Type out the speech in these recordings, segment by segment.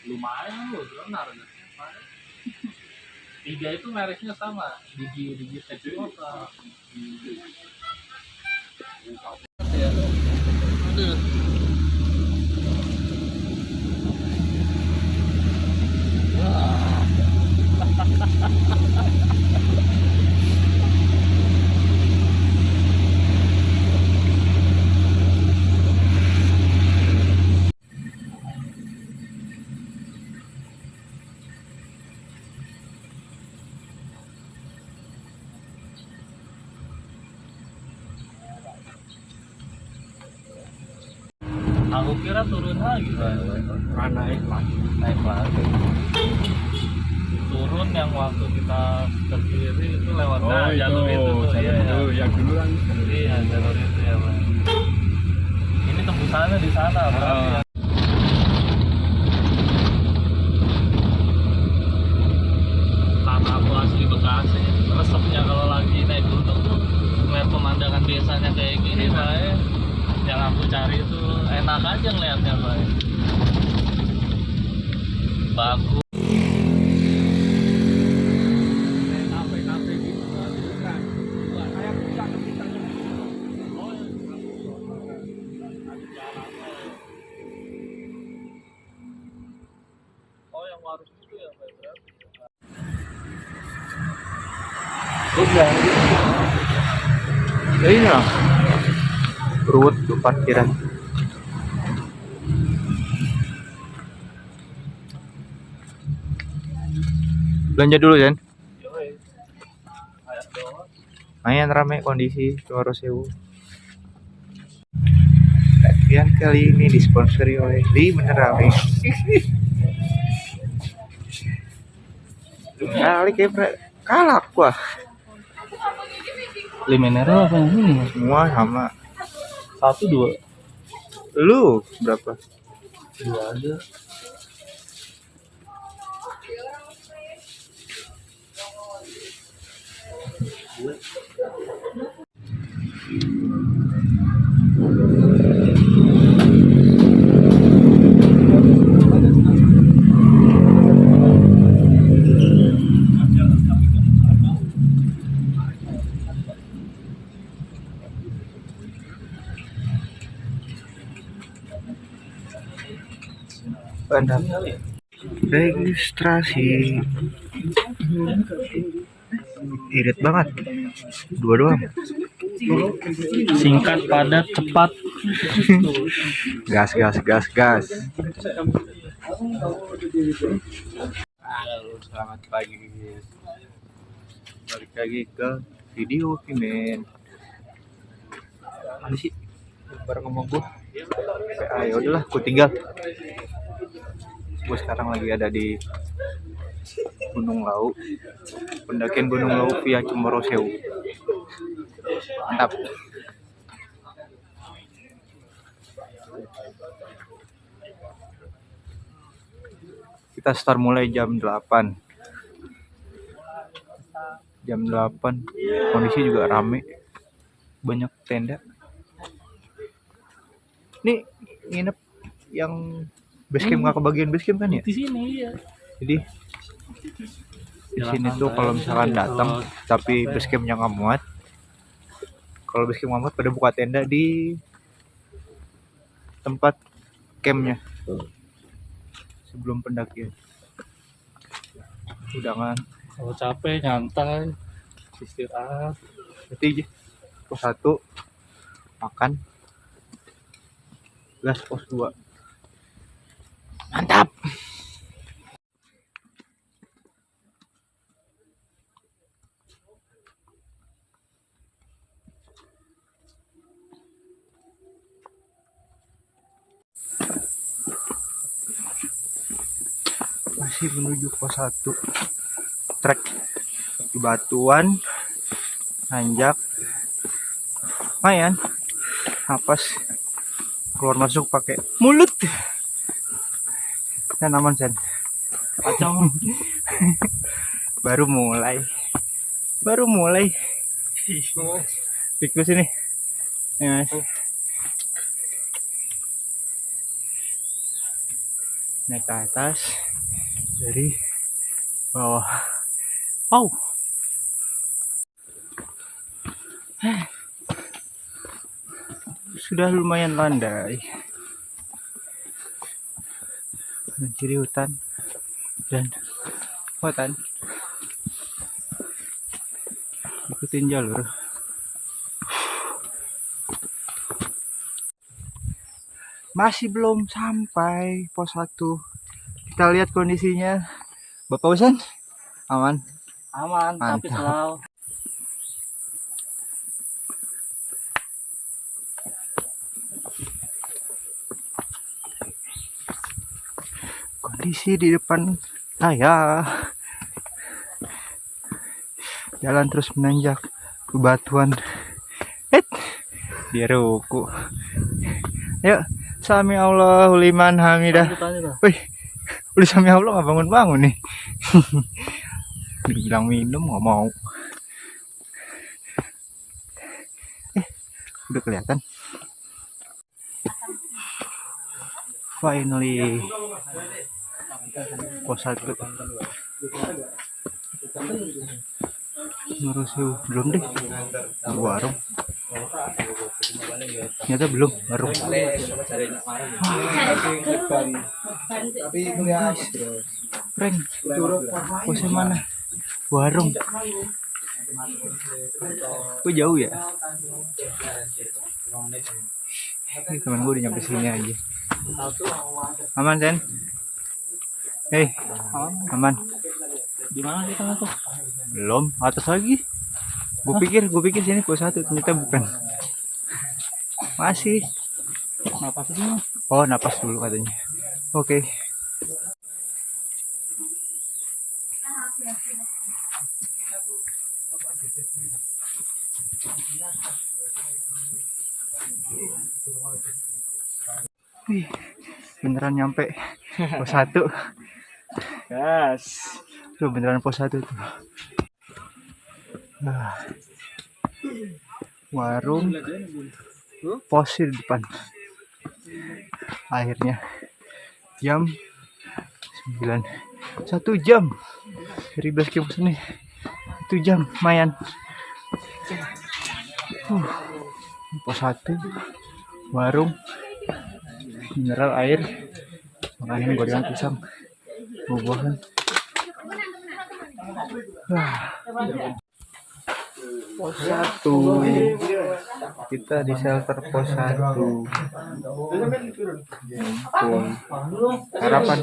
Lumayan loh, benar. Tiga itu mereknya sama, Digi Texmotor. Aku kira turun lagi, naik lagi. Turun yang waktu kita ke kiri itu lewat jalur itu tuh, yang dulu kan. Iya, jalur itu ya, Bang. Ini tembusannya di sana, Bang. Tanah aku asli Bekasi, resepnya kalau lagi naik gunung tuh ngeliat pemandangan desanya kayak gini, Pak. Yang aku cari itu enak aja ngeliatnya, Pak. Bagus. Kafe gitu kan, bukan kayak puncak kita. Oh, yang warung itu ya, Pak. Udah. Ini lah. Ruwet tuh parkiran. Belanja dulu, Jan. Lumayan ramai kondisi Cemoro Sewu. Latihan kali ini disponsori oleh Li Menerame. Kali kayak kalah gua. Li mineral apa yang ini? Semua sama. 1, 2. Lu berapa? 2 aja. Registrasi. Irit banget. 2 doang. Singkat, padat, cepat. Gas. Halo, selamat pagi. Balik lagi ke video Pimen. Mana sih? Bareng sama gue. Ya udahlah, aku tinggal. Gue sekarang lagi ada di Gunung Lau. Pendakian Gunung Lau via Cemoro Sewu. Mantap. Kita start mulai jam 8. Jam 8. Kondisi juga rame. Banyak tenda. Nih nginep yang basecamp nggak kebagian basecamp kan ya? Di sini ya. Jadi di sini tuh kalau misalkan datang tapi basecampnya nggak muat, kalau basecamp nggak muat pada buka tenda di tempat campnya sebelum pendakian. Udah kan? Kalau capek nyantai, istirahat. Berarti pos 1 makan, gas pos 2. Mantap. Masih menuju pos 1. Trek di batuan, nanjak, lumayan. Napas keluar masuk pakai mulut. Dan aman, San. Kacau. Baru mulai. Tikus sini. Ya, Mas. naik ke atas dari bawah. Wow. Sudah lumayan landai. Dan kiri hutan dan hutan. Ikutin jalur. Masih belum sampai pos 1. Kita lihat kondisinya. Bapak Usan aman? Aman, tapi Mantap. selalu. Kondisi di depan saya, jalan terus menanjak bebatuan. Dia ruku. Ayo, sami Allah liman hamidah. Wih, udah sami Allah nggak bangun-bangun nih. Dibilang minum nggak mau. Udah kelihatan. Finally, pos 1. Ngurusin belum deh. Warung. Ternyata belum warung. Prank. Posnya mana? Warung. Kok jauh ya? Ini teman gue udah nyampe sini aja. Aman Sen? Hei, aman. Di mana kita tuh? Belum, atas lagi. Gue pikir sini pos 1, ternyata bukan. Masih. Napas dulu. Oh, napas dulu katanya. Oke. Wih, beneran nyampe pos 1. Gas. Tuh beneran pos 1 tuh. Nah. Warung pos di depan. Akhirnya jam 9. 1 jam dari base camp sini. 1 jam lumayan. Pos 1 warung mineral air, makanan gorengan pisang, buah-buahan. Pos 1. Kita di shelter pos 1. Sarapan.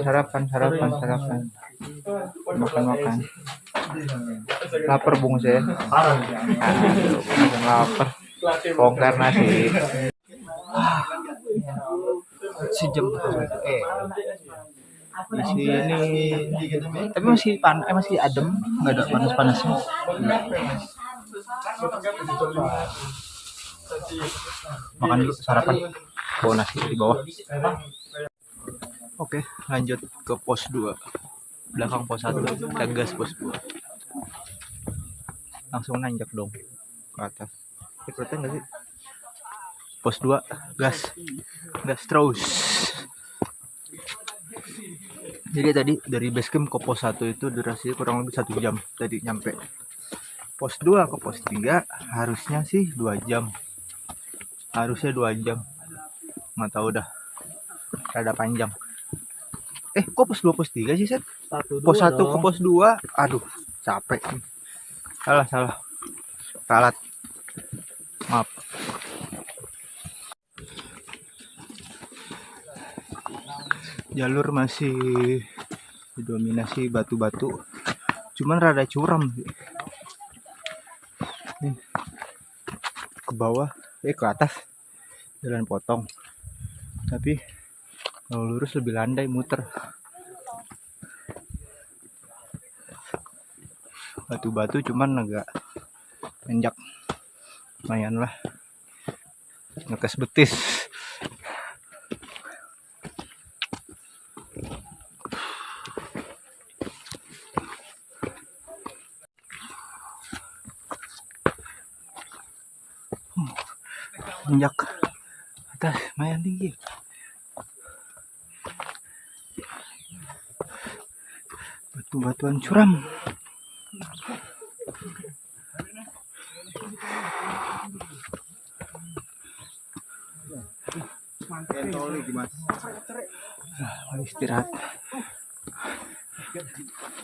Makan. Lapar Bung saya. Lapar. Bongkar nasi. Sejam di sini tapi masih adem, nggak ada panas-panasnya. Makan dulu sarapan, bawa nasi di bawah. Oke, lanjut ke pos 2 belakang pos 1. Kita gas pos 2, langsung nanjak dong ke atas. Kelihatan nggak sih? Pos 2 gas terus. Jadi tadi dari base camp ke pos 1 itu durasinya kurang lebih 1 jam tadi nyampe. Pos 2 ke pos 3 harusnya sih 2 jam. Harusnya 2 jam. Nggak tahu dah. Rada panjang. Kok pos 2 pos 3 sih, Set? Pos 1 ke pos 2. Aduh, capek. Salah. Ralat. Maaf. Jalur masih didominasi batu-batu, cuman rada curam sih. Nih, ke bawah, ke atas jalan potong, tapi kalau lurus lebih landai, muter. Batu-batu cuman agak menjak, lumayan lah, ngekes betis. Menjak atas lumayan tinggi. batuan curam. Mau istirahat.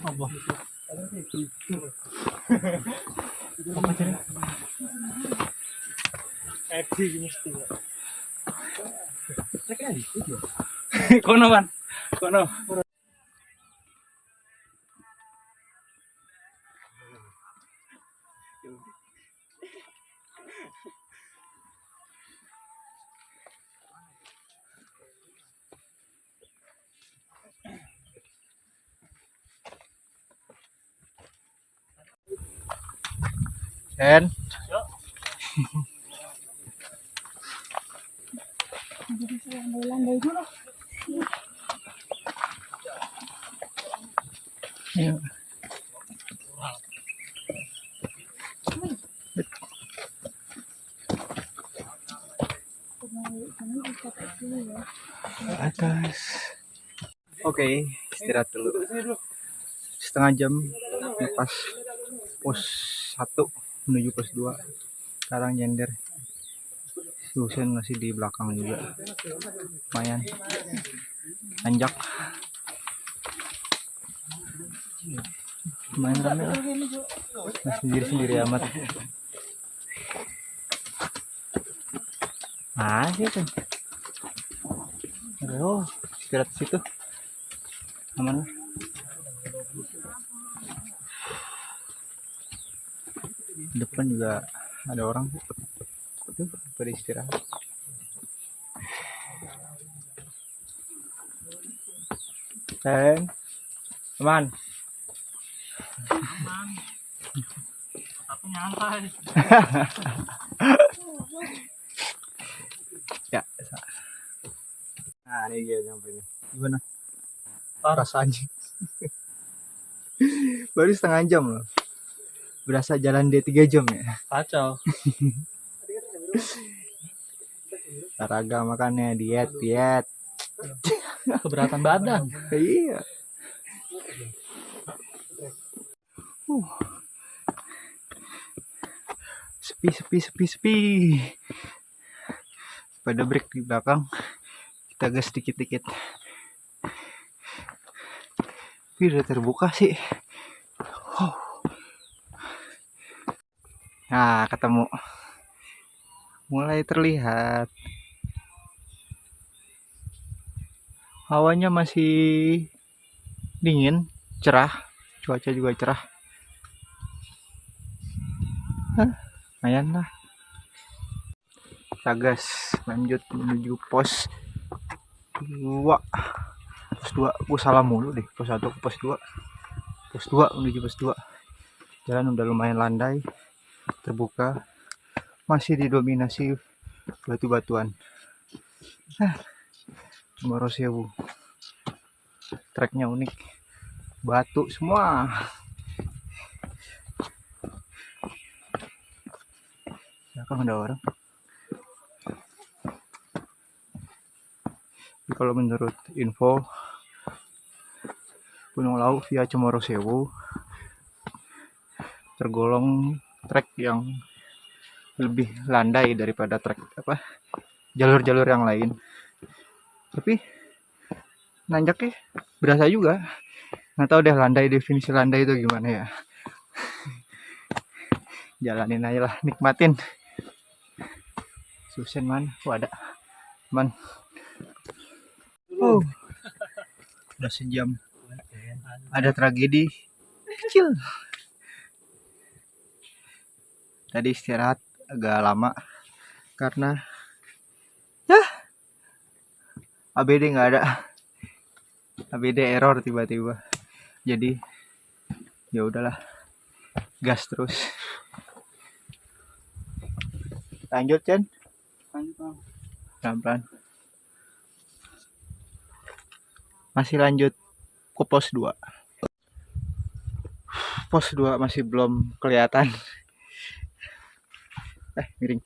Apa? Kono man, kono. Ken, Landai dulu. ayo. Ke atas. Oke, istirahat dulu. Setengah jam lepas pos 1 menuju pos 2. Sekarang nyender. Susan masih di belakang juga. Lumayan. Tanjak. Lumayan rame lah. Nah, sendiri-sendiri amat. Masih kan. Aduh, istirahat di situ. Aman lah. Depan juga ada orang tuh pada istirahat. Dan aman. Aku nyantai. Ya. Nah, ini dia nyampe nih. Gimana? Rasanya? Baru setengah jam loh. Berasa jalan dia 3 jam ya. Kacau. Olahraga makannya diet. Keberatan badan. Iya. Sepi. Pada break di belakang. Kita gas dikit-dikit. Tapi udah terbuka sih. Nah, ketemu. Mulai terlihat. Hawanya masih dingin, cerah. Cuaca juga cerah. Lumayan lah. Kita gas lanjut menuju pos 2. Pos 2, gue salah mulu deh. Pos 1 ke pos 2. Pos 2 menuju pos 2. Jalan udah lumayan landai, terbuka, masih didominasi batu-batuan. Cemorosewu. Treknya unik, batu semua. Belakang ada orang. Jadi kalau menurut info Gunung Lawu via Cemorosewu tergolong trek yang lebih landai daripada trek jalur-jalur yang lain. Tapi nanjaknya berasa juga. Nggak tahu deh landai, definisi landai itu gimana ya. Jalanin aja lah, nikmatin. Susen mana? Oh, ada. Man. Oh. Udah sejam. Ada tragedi kecil. Tadi istirahat agak lama karena ABD nggak ada. ABD error tiba-tiba. Jadi ya udahlah. Gas terus. Lanjut, Chen. Lanjut. Pelan-pelan. Masih lanjut ke pos 2. Pos 2 masih belum kelihatan. Miring.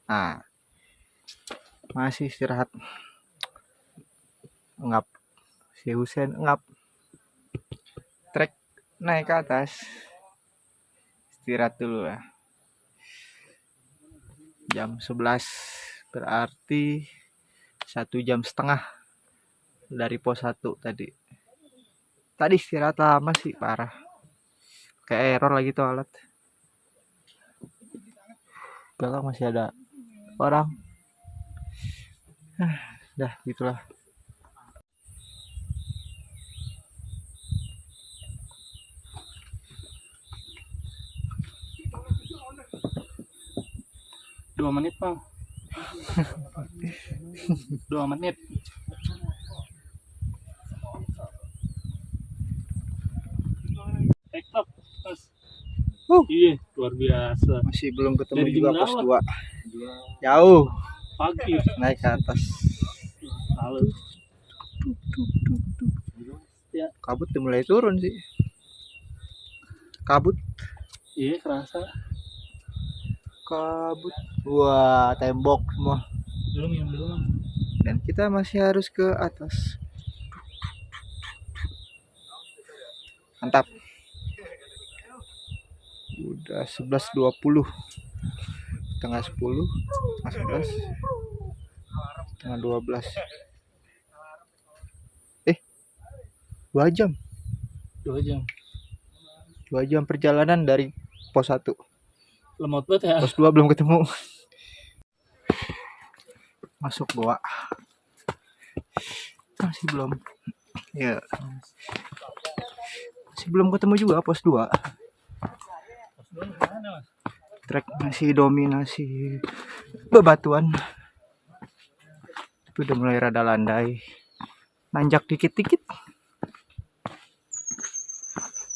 Nah. Masih istirahat. Ngap. Si Husen ngap. trek naik ke atas. Istirahat dulu ya. Jam 11 berarti 1,5 jam dari pos 1 tadi. Tadi istirahat lama sih, parah. Kayak error lagi tuh alat. Belakang masih ada orang. Dah gitulah. Dua menit bang. 2 menit. TikTok. Iya, luar biasa. Masih belum ketemu Dari juga jam pos berapa? 2. Jauh Pagi. naik ke atas. Lalu. Ya, Kabut udah mulai turun sih. Kabut. iya kerasa. Kabut. Wah, tembok semua. Belum. Dan kita masih harus ke atas. Mantap. Udah 11.20. Setengah 10, setengah 11, setengah 12. 2 jam. 2 jam. 2 jam perjalanan dari pos 1. Lemot banget ya. Pos 2 belum ketemu. Masuk goa. Masih belum. Ya. Masih belum ketemu juga pos 2. Trek masih dominasi bebatuan. Itu udah mulai rada landai. Nanjak dikit-dikit.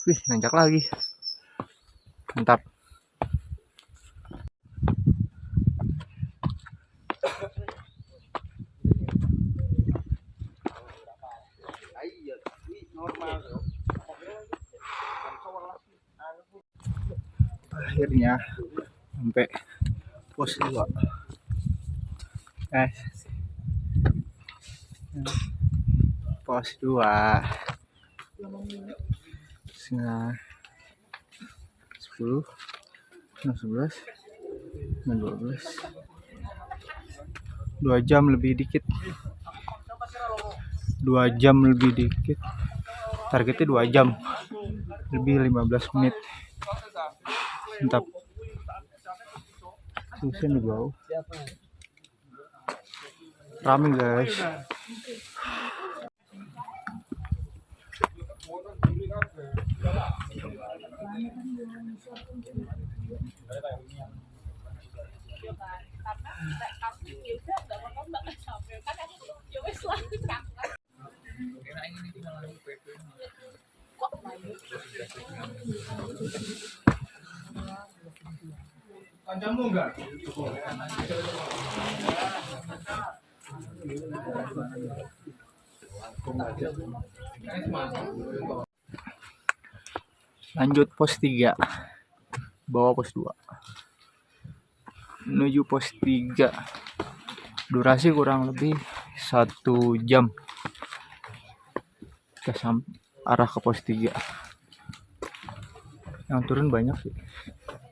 Wih, nanjak lagi. Mantap. Akhirnya sampai pos 2. Pos 2. Setengah 10, setengah 11, setengah 12. 2 jam lebih dikit. 2 jam lebih dikit. Targetnya 2 jam. Lebih 15 menit. Mantap. Susah nih bau. Rame guys. Lanjut pos 3. Bawa pos 2. Menuju pos 3. Durasi kurang lebih 1 jam. Kita arah ke pos 3. Yang turun banyak sih.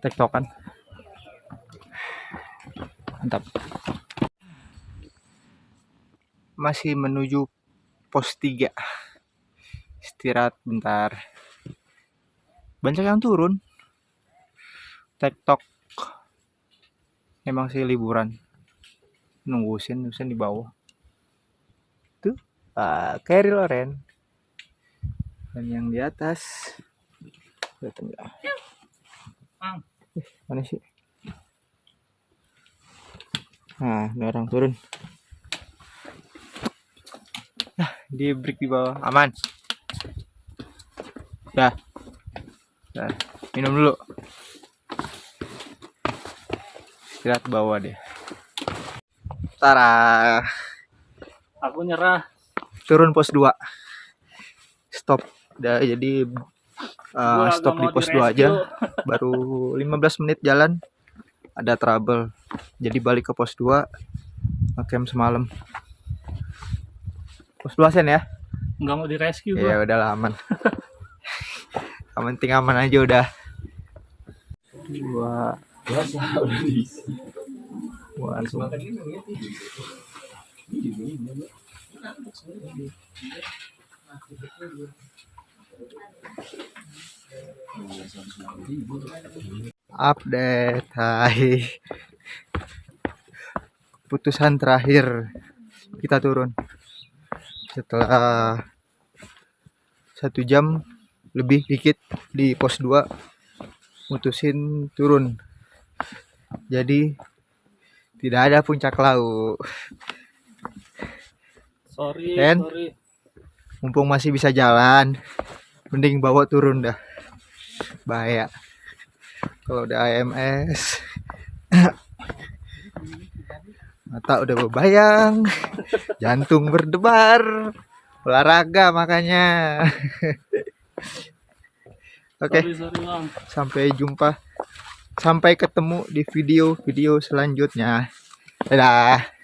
Tektokan. Mantap. Masih menuju pos 3. Istirahat bentar. Banyak yang turun. Tektok. Emang sih liburan. Nunggu Usin di bawah. Tuh, Kerry Loren. Dan yang di atas kelihatan enggak? Mana sih? Nah, ada orang turun. Nah, di break di bawah. Aman. Dah. Dah. Minum dulu. Istirahat bawah deh. Tara. Aku nyerah. Turun pos 2. Stop. Jadi stop di pos 2 aja. Baru 15 menit jalan. Ada trouble. Jadi balik ke pos 2. Ngecamp semalam. Pos 2 Sen ya? Nggak mau di rescue Ya udah aman. Yang penting aman aja udah. Dua. Waduh. Update, hai. Keputusan terakhir, kita turun setelah 1 jam lebih dikit di pos 2, mutusin turun. Jadi tidak ada puncak laut. Sorry, Ken? sorry. Mumpung masih bisa jalan, mending bawa turun dah. Bahaya kalau udah AMS. Mata udah berbayang, jantung berdebar, olahraga makanya. Oke, Sorry, Bang. sampai jumpa, sampai ketemu di video selanjutnya. Dadah.